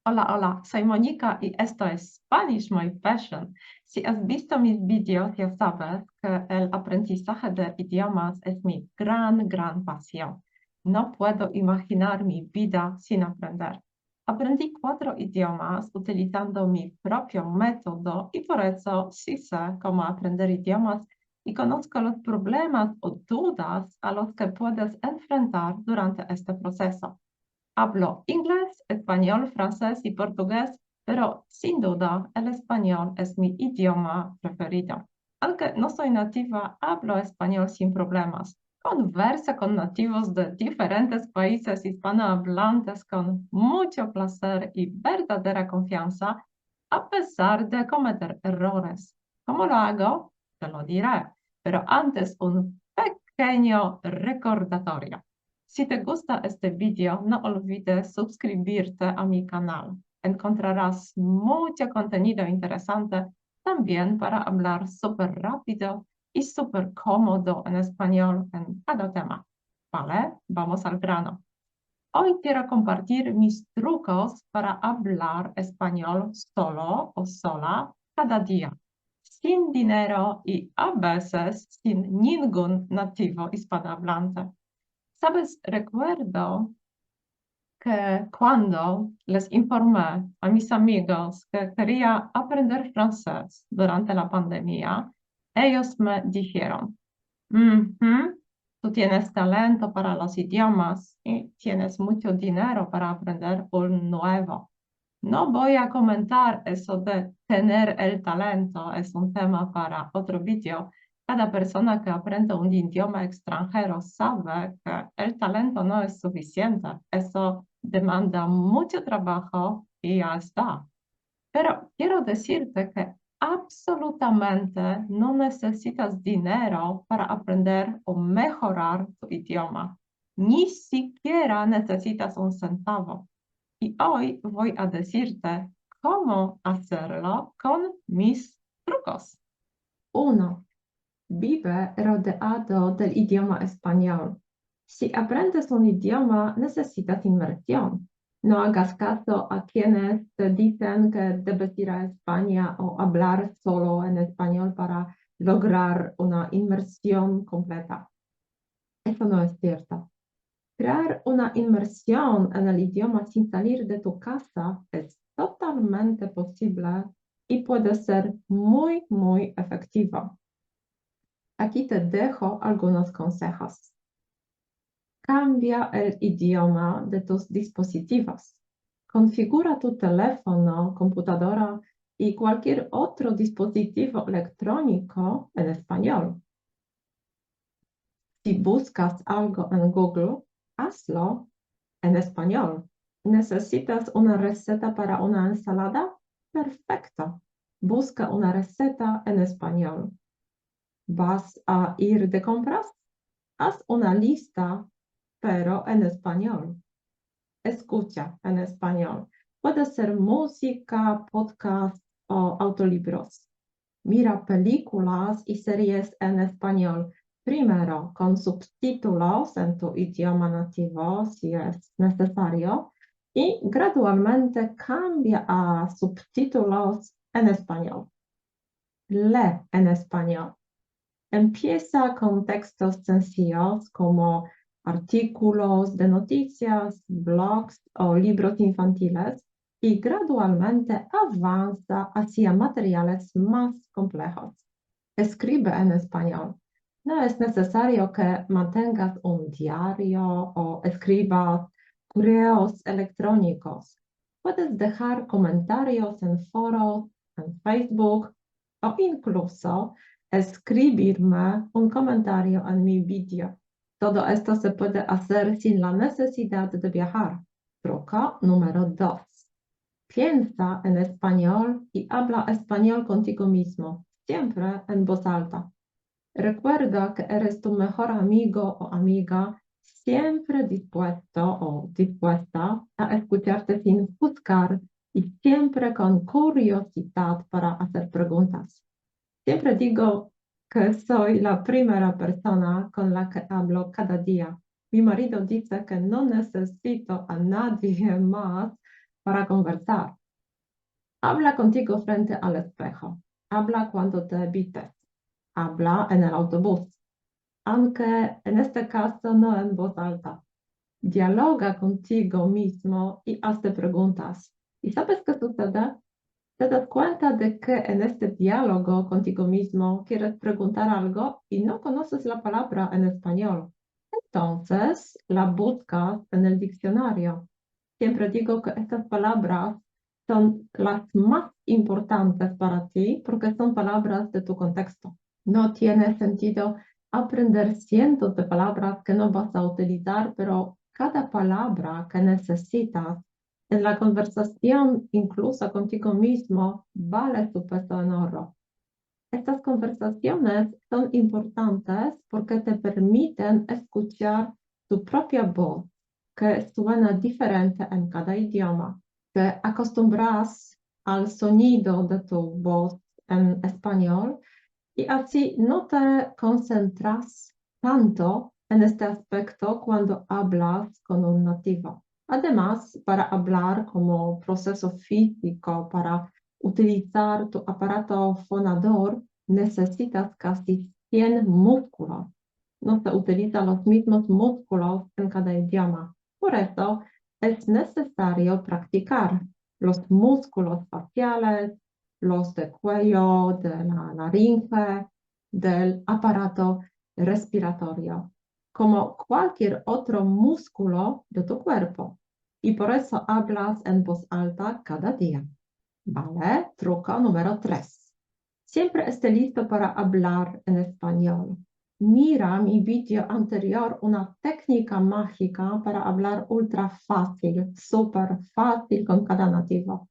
Hola, hola, soy Mónica y esto es Spanish My Passion. Si has visto mis vídeos, ya sabes que el aprendizaje de idiomas es mi gran pasión. No puedo imaginar mi vida sin aprender. Aprendí 4 idiomas utilizando mi propio método y por eso sí sé cómo aprender idiomas y conozco los problemas o dudas a los que puedes enfrentar durante este proceso. Hablo inglés, español, francés y portugués, pero sin duda el español es mi idioma preferido. Aunque no soy nativa, hablo español sin problemas. Converso con nativos de diferentes países hispanohablantes con mucho placer y verdadera confianza, a pesar de cometer errores. ¿Cómo lo hago? Te lo diré, pero antes un pequeño recordatorio. Si te gusta este video, no olvides suscribirte a mi canal. Encontrarás mucho contenido interesante también para hablar súper rápido y súper cómodo en español en cada tema. ¿Vale? Vamos al grano. Hoy quiero compartir mis trucos para hablar español solo o sola cada día, sin dinero y a veces sin ningún nativo hispanohablante. Sabes, recuerdo que cuando les informé a mis amigos que quería aprender francés durante la pandemia, ellos me dijeron, "Ujú, tú tienes talento para los idiomas y tienes mucho dinero para aprender un nuevo. No voy a comentar eso de tener el talento, es un tema para otro vídeo. Cada persona que aprende un idioma extranjero sabe que el talento no es suficiente. Eso demanda mucho trabajo y ya está. Pero quiero decirte que absolutamente no necesitas dinero para aprender o mejorar tu idioma. Ni siquiera necesitas un centavo. Y hoy voy a decirte cómo hacerlo con mis trucos. Uno, vive rodeado del idioma español. Si aprendes un idioma, necesitas inversión. No hagas caso a quienes te dicen que debes ir a España o hablar solo en español para lograr una inmersión completa. Eso no es cierto. Crear una inmersión en el idioma sin salir de tu casa es totalmente posible y puede ser muy efectivo. Aquí te dejo algunos consejos. Cambia el idioma de tus dispositivos. Configura tu teléfono, computadora y cualquier otro dispositivo electrónico en español. Si buscas algo en Google, hazlo en español. ¿Necesitas una receta para una ensalada? Perfecto. Busca una receta en español. ¿Vas a ir de compras? Haz una lista, pero en español. Escucha en español. Puede ser música, podcast o autolibros. Mira películas y series en español. Primero con subtítulos en tu idioma nativo, si es necesario, y gradualmente cambia a subtítulos en español. Lee en español. Empieza con textos sencillos como artículos de noticias, blogs o libros infantiles y gradualmente avanza hacia materiales más complejos. Escribe en español. No es necesario que mantengas un diario o escribas correos electrónicos. Puedes dejar comentarios en foros, en Facebook o incluso escribirme un comentario en mi vídeo. Todo esto se puede hacer sin la necesidad de viajar. Truco número 2. Piensa en español y habla español contigo mismo, siempre en voz alta. Recuerda que eres tu mejor amigo o amiga, siempre dispuesto o dispuesta a escucharte sin juzgar y siempre con curiosidad para hacer preguntas. Siempre digo que soy la primera persona con la que hablo cada día. Mi marido dice que no necesito a nadie más para conversar. Habla contigo frente al espejo. Habla cuando te vistes. Habla en el autobús, aunque en este caso no en voz alta. Dialoga contigo mismo y hazte preguntas. ¿Y sabes qué sucede? Te das cuenta de que en este diálogo contigo mismo quieres preguntar algo y no conoces la palabra en español. Entonces, la buscas en el diccionario. Siempre digo que estas palabras son las más importantes para ti porque son palabras de tu contexto. No tiene sentido aprender cientos de palabras que no vas a utilizar, pero cada palabra que necesitas en la conversación, incluso contigo mismo, vale su peso en oro. Estas conversaciones son importantes porque te permiten escuchar tu propia voz, que suena diferente en cada idioma. Te acostumbras al sonido de tu voz en español y así no te concentras tanto en este aspecto cuando hablas con un nativo. Además, para hablar como proceso físico, para utilizar tu aparato fonador, necesitas casi 100 músculos. No se utilizan los mismos músculos en cada idioma. Por eso es necesario practicar los músculos faciales, los de cuello, de la laringe, del aparato respiratorio, como cualquier otro músculo de tu cuerpo. Y por eso hablas en voz alta cada día. ¿Vale? Truco número 3. Siempre esté listo para hablar en español. Mira mi vídeo anterior, una técnica mágica para hablar ultra fácil, súper fácil con cada nativo.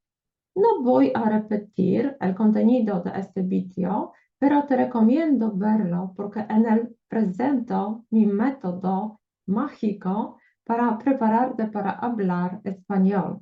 No voy a repetir el contenido de este vídeo, pero te recomiendo verlo porque en él presento mi método mágico para prepararte para hablar español.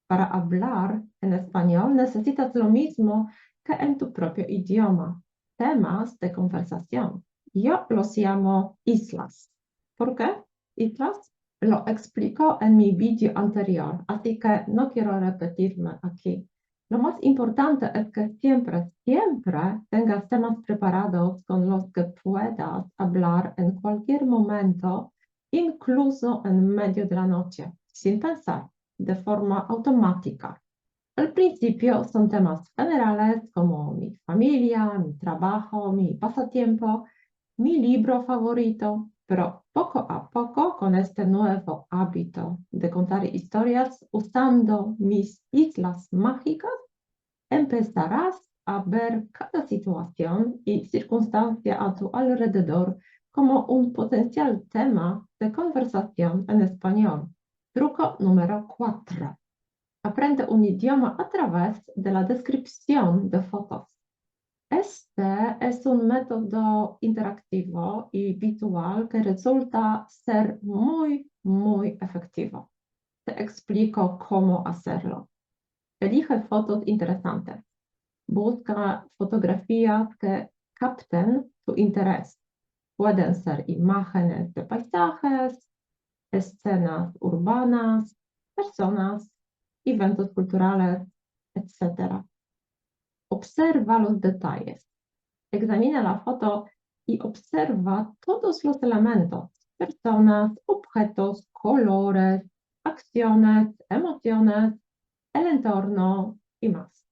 Para hablar en español necesitas lo mismo que en tu propio idioma, temas de conversación. Yo los llamo islas. ¿Por qué? Islas lo explico en mi vídeo anterior, así que no quiero repetirme aquí. Lo más importante es que siempre tengas temas preparados con los que puedas hablar en cualquier momento, incluso en medio de la noche, sin pensar, de forma automática. Al principio son temas generales como mi familia, mi trabajo, mi pasatiempo, mi libro favorito, pero poco a poco con este nuevo hábito de contar historias usando mis islas mágicas, empezarás a ver cada situación y circunstancia a tu alrededor como un potencial tema de conversación en español. Truco número 4. Aprende un idioma a través de la descripción de fotos. Este es un método interactivo y visual que resulta ser muy efectivo. Te explico cómo hacerlo. Elige fotos interesantes. Busca fotografías que capten tu interés. Pueden ser imágenes de paisajes, escenas urbanas, personas, eventos culturales, etc. Observa los detalles. Examina la foto y observa todos los elementos, personas, objetos, colores, acciones, emociones, el entorno y más.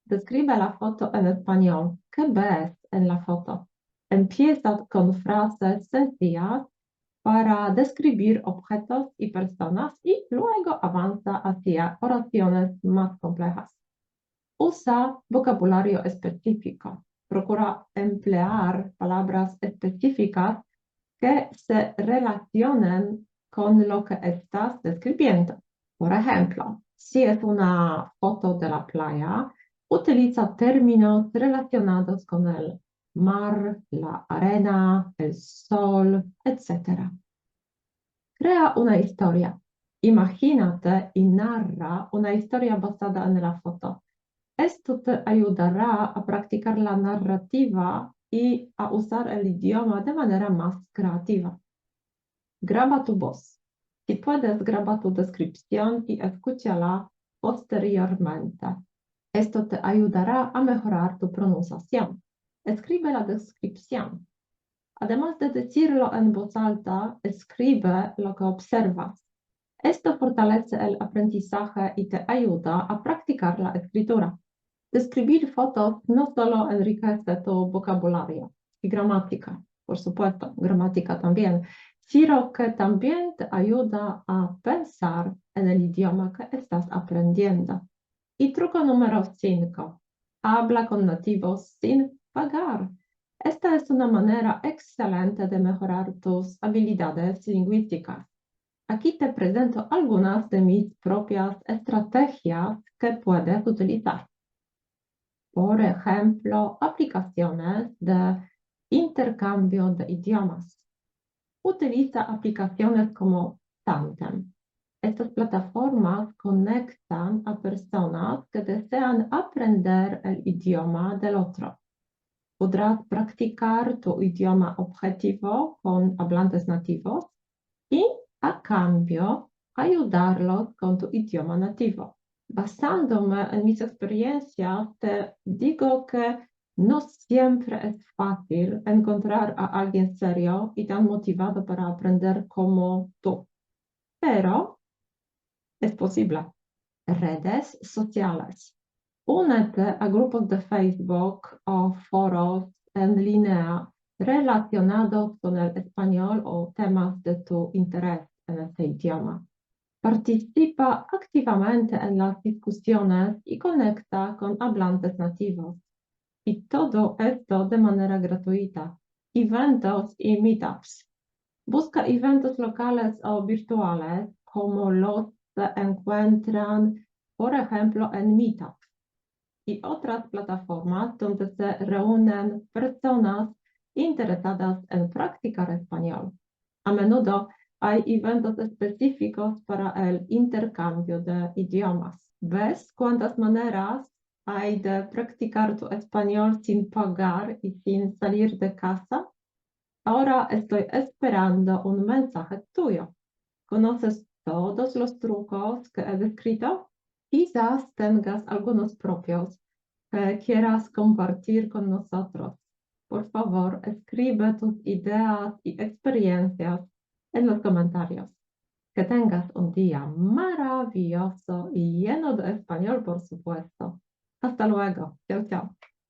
Describe la foto en español. ¿Qué ves en la foto? Empieza con frases sencillas para describir objetos y personas y luego avanza hacia oraciones más complejas. Usa vocabulario específico. Procura emplear palabras específicas que se relacionen con lo que estás describiendo. Por ejemplo, si es una foto de la playa, utiliza términos relacionados con el mar, la arena, el sol, etc. Crea una historia. Imagínate y narra una historia basada en la foto. Esto te ayudará a practicar la narrativa y a usar el idioma de manera más creativa. Graba tu voz. Si puedes, graba tu descripción y escúchala posteriormente. Esto te ayudará a mejorar tu pronunciación. Escribe la descripción. Además de decirlo en voz alta, escribe lo que observas. Esto fortalece el aprendizaje y te ayuda a practicar la escritura. Describir fotos no solo enriquece tu vocabulario y gramática, por supuesto, gramática también, sino que también te ayuda a pensar en el idioma que estás aprendiendo. Y truco número 5. Habla con nativos sin pagar. Esta es una manera excelente de mejorar tus habilidades lingüísticas. Aquí te presento algunas de mis propias estrategias que puedes utilizar. Por ejemplo, aplicaciones de intercambio de idiomas. Utiliza aplicaciones como Tandem. Estas plataformas conectan a personas que desean aprender el idioma del otro. Podrás practicar tu idioma objetivo con hablantes nativos y, a cambio, ayudarlos con tu idioma nativo. Basándome en mis experiencias, te digo que no siempre es fácil encontrar a alguien serio y tan motivado para aprender como tú, pero es posible. Redes sociales. Únete a grupos de Facebook o foros en línea relacionados con el español o temas de tu interés en este idioma. Participa activamente en las discusiones y conecta con hablantes nativos. Y todo esto de manera gratuita. Eventos y meetups. Busca eventos locales o virtuales como los se encuentran, por ejemplo, en Meetup y otras plataformas donde se reúnen personas interesadas en practicar español. A menudo hay eventos específicos para el intercambio de idiomas. ¿Ves cuántas maneras hay de practicar tu español sin pagar y sin salir de casa? Ahora estoy esperando un mensaje tuyo. ¿Conoces todos los trucos que he descrito? Quizás tengas algunos propios que quieras compartir con nosotros. Por favor, escribe tus ideas y experiencias en los comentarios. Que tengas un día maravilloso y lleno de español, por supuesto. Hasta luego. Chao, chao.